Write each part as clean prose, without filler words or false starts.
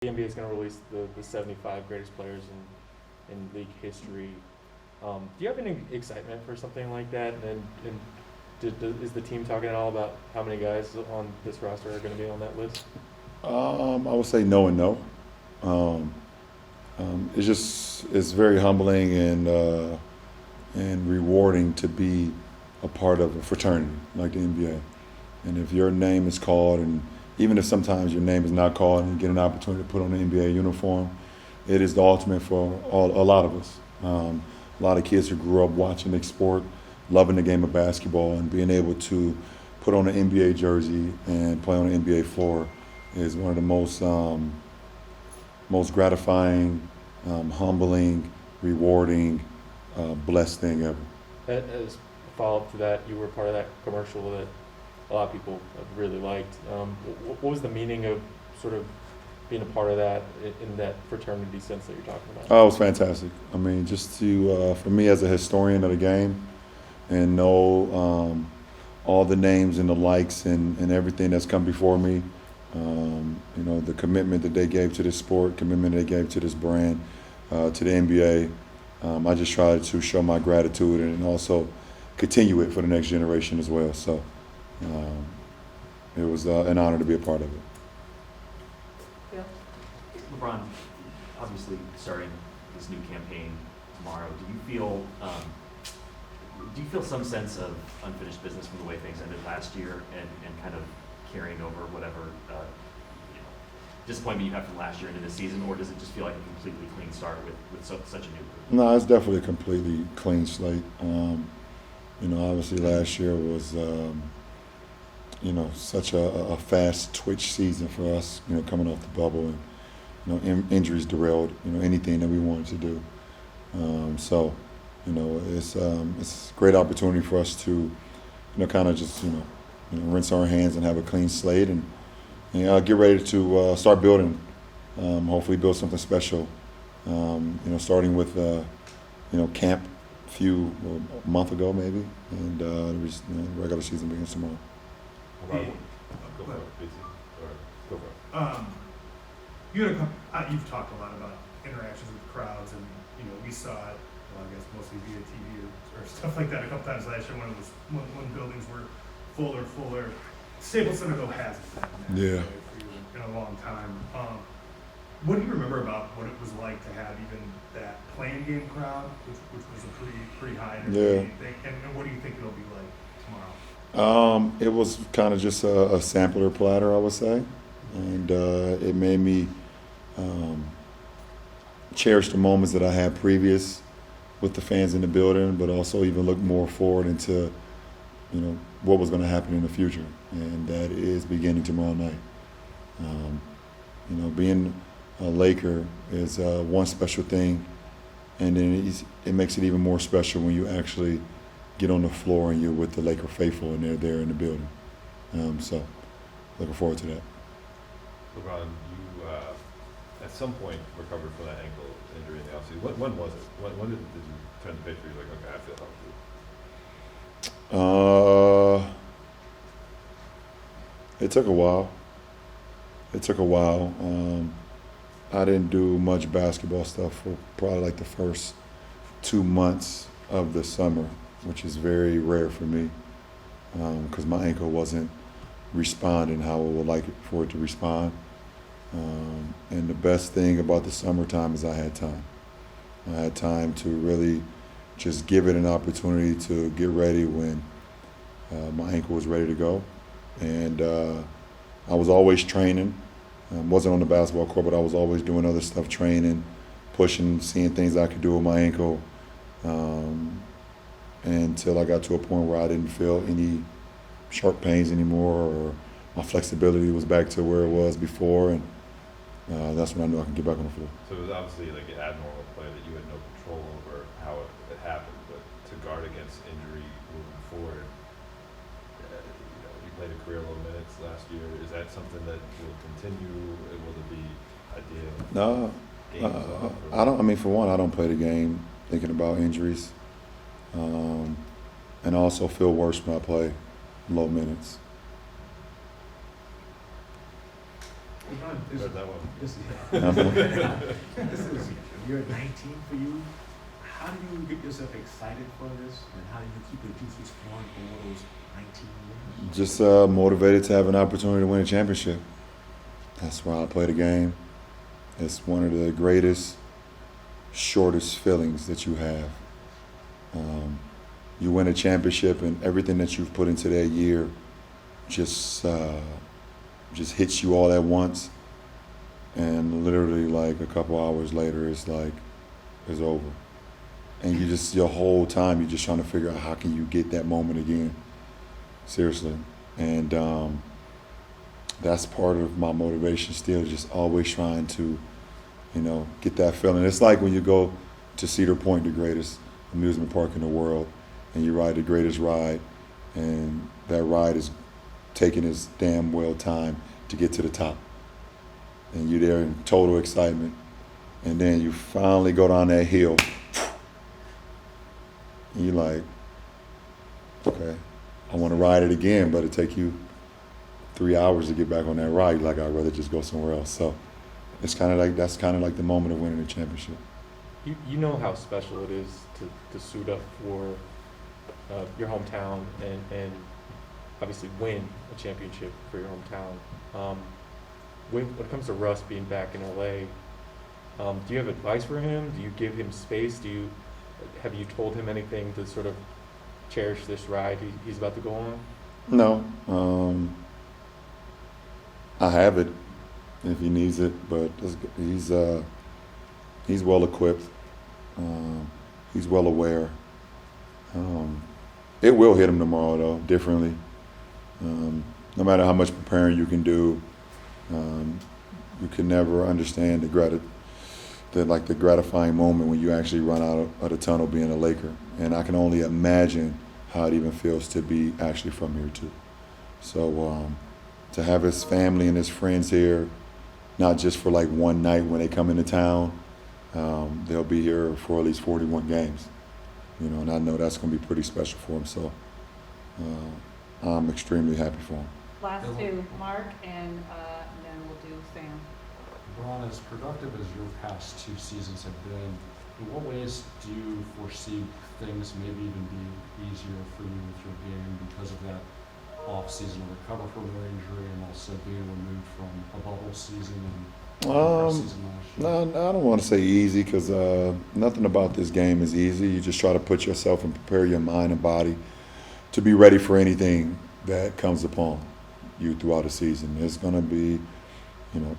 the NBA is going to release the 75 greatest players in league history. Do you have any excitement for something like that? Is the team talking at all about how many guys on this roster are going to be on that list? I would say no and no. Um, it's very humbling and rewarding to be a part of a fraternity like the NBA. And if your name is called, and even if sometimes your name is not called, and you get an opportunity to put on an NBA uniform, it is the ultimate for a lot of us. A lot of kids who grew up watching the sport, loving the game of basketball, and being able to put on an NBA jersey and play on an NBA floor is one of the most gratifying, humbling, rewarding, blessed thing ever. As a follow-up to that, you were part of that commercial that a lot of people really liked. What was the meaning of sort of being a part of that in that fraternity sense that you're talking about? Oh, it was fantastic. I mean, just to for me as a historian of the game and know all the names and the likes and everything that's come before me, the commitment that they gave to this sport, commitment they gave to this brand, to the NBA. I just tried to show my gratitude and also continue it for the next generation as well. So it was an honor to be a part of it. Yeah. LeBron, obviously starting this new campaign tomorrow, do you feel some sense of unfinished business from the way things ended last year and kind of carrying over whatever disappointment you have from last year into this season, or does it just feel like a completely clean start with such a new group? No, it's definitely a completely clean slate. Obviously last year was, such a fast twitch season for us, coming off the bubble, and, injuries derailed, anything that we wanted to do. It's a great opportunity for us to, kind of just, rinse our hands and have a clean slate and get ready to start building. Hopefully, build something special. Starting with camp a month ago maybe, and the regular season begins tomorrow. Go for it, BC. Or go for it. You've talked a lot about interactions with crowds, and we saw it. Well, I guess mostly via TV or stuff like that a couple times last year when buildings were fuller. Staples Center though hasn't been that way for you in a long time. What do you remember about what it was like to have even that playing game crowd, which was a pretty high energy thing, and what do you think it'll be like tomorrow? It was kind of just a sampler platter, I would say, and it made me cherish the moments that I had previous with the fans in the building, but also even look more forward into, what was going to happen in the future, and that is beginning tomorrow night. Being a Laker is one special thing, and then it makes it even more special when you actually get on the floor and you're with the Laker faithful and they're there in the building. So, looking forward to that. LeBron, you at some point recovered from that ankle injury in the offseason. When was it? When did you turn the page where you're like, okay, I feel healthy? It took a while. I didn't do much basketball stuff for probably like the first 2 months of the summer, which is very rare for me because my ankle wasn't responding how I would like it for it to respond. And the best thing about the summertime is I had time. I had time to really just give it an opportunity to get ready when my ankle was ready to go. And I was always training. Wasn't on the basketball court, but I was always doing other stuff, training, pushing, seeing things I could do with my ankle, until I got to a point where I didn't feel any sharp pains anymore, or my flexibility was back to where it was before, and that's when I knew I could get back on the floor. So it was obviously like an abnormal play that you had no control over how it happened, but to guard against injury moving forward, you played a career low minutes last year. Is that something that will continue? Will there be idea of No, games off? I don't. I mean, for one, I don't play the game thinking about injuries, and I also feel worse when I play low minutes. LeBron, Heard that one. this Uh-huh. is year 19 for you. How do you get yourself excited for this, and how do you keep the juices flowing for all those 19 years? Just motivated to have an opportunity to win a championship. That's why I play the game. It's one of the greatest, shortest feelings that you have. You win a championship, and everything that you've put into that year just hits you all at once. And literally, like a couple hours later, it's over. And you just, your whole time, you're just trying to figure out how can you get that moment again. Seriously. And that's part of my motivation still, just always trying to, get that feeling. It's like when you go to Cedar Point, the greatest amusement park in the world, and you ride the greatest ride, and that ride is taking its damn well time to get to the top. And you're there in total excitement. And then you finally go down that hill. And you're like, okay, I want to ride it again, but it take you 3 hours to get back on that ride. You're like, I'd rather just go somewhere else. So it's that's kind of like the moment of winning the championship. You know how special it is to suit up for your hometown and obviously win a championship for your hometown. When it comes to Russ being back in LA, do you have advice for him? Do you give him space? Have you told him anything to sort of cherish this ride he's about to go on? No, I have it if he needs it, but he's well equipped. He's well aware. It will hit him tomorrow though, differently. No matter how much preparing you can do, you can never understand the gratifying moment when you actually run out of the tunnel being a Laker. And I can only imagine how it even feels to be actually from here too. So to have his family and his friends here, not just for like one night when they come into town, they'll be here for at least 41 games. And I know that's going to be pretty special for him. So I'm extremely happy for him. Last two, Mark, and then we'll do Sam. LeBron, as productive as your past 2 seasons have been, in what ways do you foresee things maybe even being easier for you with your game because of that off-season recover from your injury and also being removed from a bubble season and season last year? No, I don't want to say easy because nothing about this game is easy. You just try to put yourself and prepare your mind and body to be ready for anything that comes upon you throughout the season. There's going to be,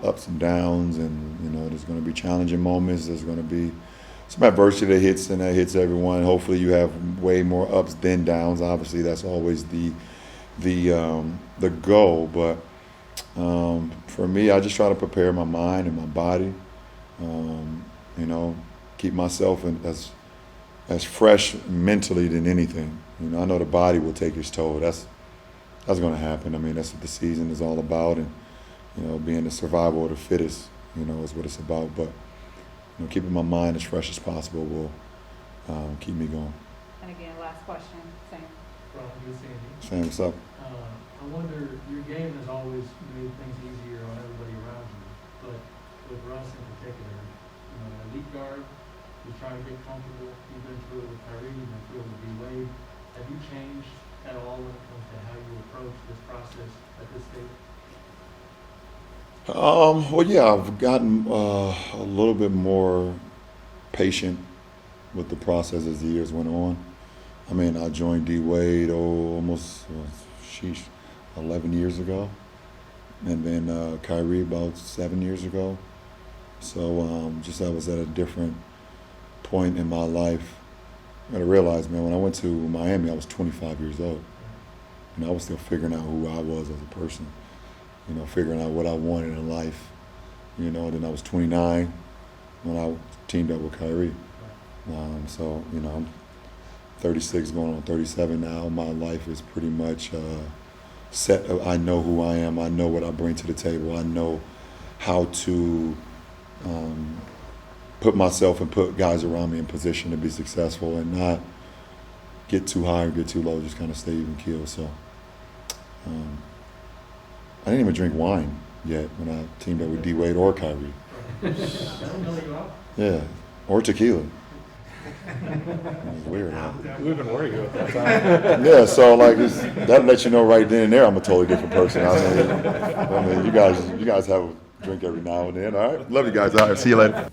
ups and downs, and there's going to be challenging moments. There's going to be some adversity that hits everyone. Hopefully, you have way more ups than downs. Obviously, that's always the goal. But for me, I just try to prepare my mind and my body. Keep myself as fresh mentally than anything. I know the body will take its toll. That's going to happen. I mean, that's what the season is all about, and being the survival of the fittest, is what it's about. But keeping my mind as fresh as possible will keep me going. And again, last question, Sam. Ron, good seeing you. Sam, what's up? I wonder, your game has always made things easier on everybody around you, but with Russ in particular, elite guard, you're trying to get comfortable. You've been through it with Kyrie, you've been through it with D-Wade. Have you changed at all when it comes to how you approach this process at this stage? Well, yeah, I've gotten a little bit more patient with the process as the years went on. I mean, I joined D-Wade almost 11 years ago, and then Kyrie about 7 years ago. So just I was at a different point in my life. I realized, man, when I went to Miami, I was 25 years old, and I was still figuring out who I was as a person. Figuring out what I wanted in life. Then I was 29 when I teamed up with Kyrie. So, I'm 36 going on 37 now. My life is pretty much set. I know who I am. I know what I bring to the table. I know how to put myself and put guys around me in position to be successful and not get too high or get too low, just kind of stay even keel. So I didn't even drink wine yet when I teamed up with D Wade or Kyrie. That'll mellow you out. Yeah, or tequila. It's weird, huh? Who even were you at that time? Yeah, so like that lets you know right then and there I'm a totally different person. I mean, you guys have a drink every now and then. All right, love you guys. All right, see you later.